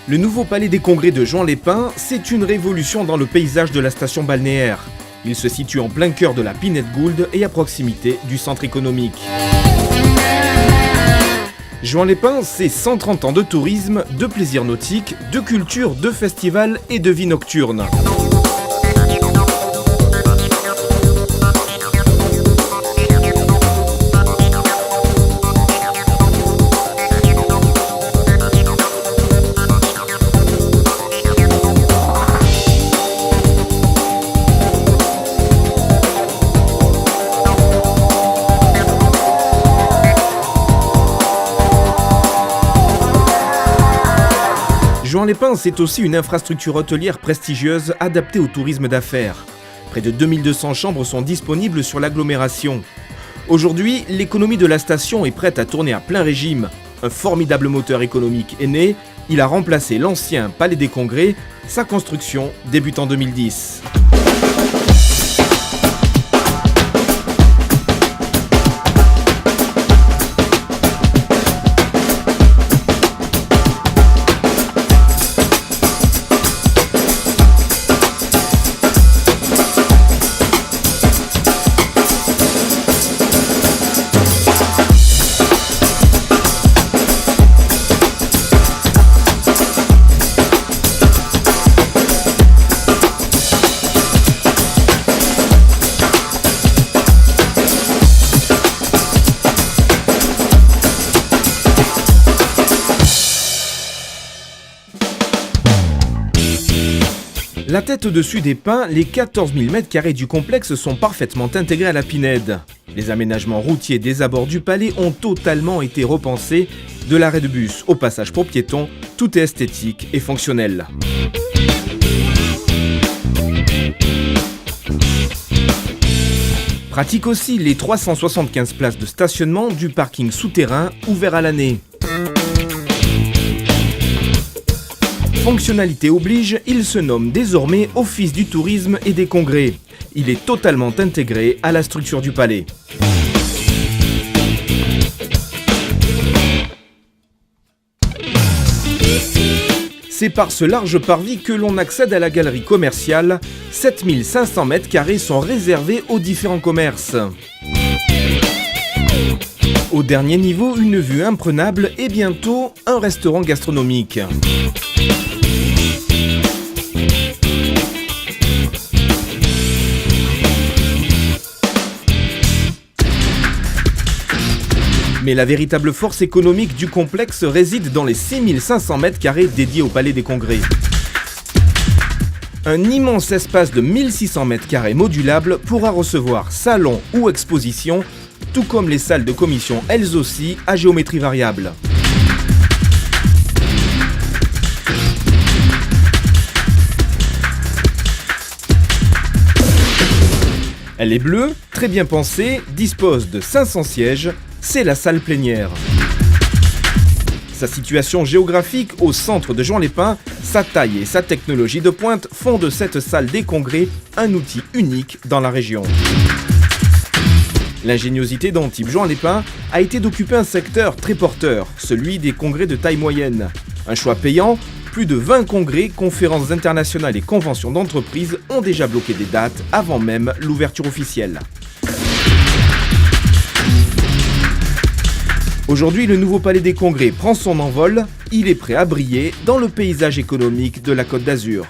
Le nouveau palais des congrès de Juan-les-Pins, c'est une révolution dans le paysage de la station balnéaire. Il se situe en plein cœur de la Pinette Gould et à proximité du centre économique. Juan-les-Pins, c'est 130 ans de tourisme, de plaisirs nautiques, de culture, de festivals et de vie nocturne. Juan-les-Pins, c'est aussi une infrastructure hôtelière prestigieuse adaptée au tourisme d'affaires. Près de 2200 chambres sont disponibles sur l'agglomération. Aujourd'hui, l'économie de la station est prête à tourner à plein régime. Un formidable moteur économique est né, il a remplacé l'ancien Palais des Congrès. Sa construction débute en 2010. La tête au-dessus des pins, les 14 000 m² du complexe sont parfaitement intégrés à la Pinède. Les aménagements routiers des abords du palais ont totalement été repensés. De l'arrêt de bus au passage pour piétons, tout est esthétique et fonctionnel. Pratique aussi les 375 places de stationnement du parking souterrain ouvert à l'année. Fonctionnalité oblige, il se nomme désormais Office du tourisme et des congrès. Il est totalement intégré à la structure du palais. C'est par ce large parvis que l'on accède à la galerie commerciale. 7500 m² sont réservés aux différents commerces. Au dernier niveau, une vue imprenable et bientôt un restaurant gastronomique. Mais la véritable force économique du complexe réside dans les 6500 m² dédiés au Palais des Congrès. Un immense espace de 1600 m² modulable pourra recevoir salons ou expositions, tout comme les salles de commission elles aussi à géométrie variable. Elle est bleue, très bien pensée, dispose de 500 sièges. C'est la salle plénière. Sa situation géographique au centre de Juan-les-Pins, sa taille et sa technologie de pointe font de cette salle des congrès un outil unique dans la région. L'ingéniosité d'Antibes Juan-les-Pins a été d'occuper un secteur très porteur, celui des congrès de taille moyenne. Un choix payant, plus de 20 congrès, conférences internationales et conventions d'entreprises ont déjà bloqué des dates avant même l'ouverture officielle. Aujourd'hui, le nouveau Palais des Congrès prend son envol. Il est prêt à briller dans le paysage économique de la Côte d'Azur.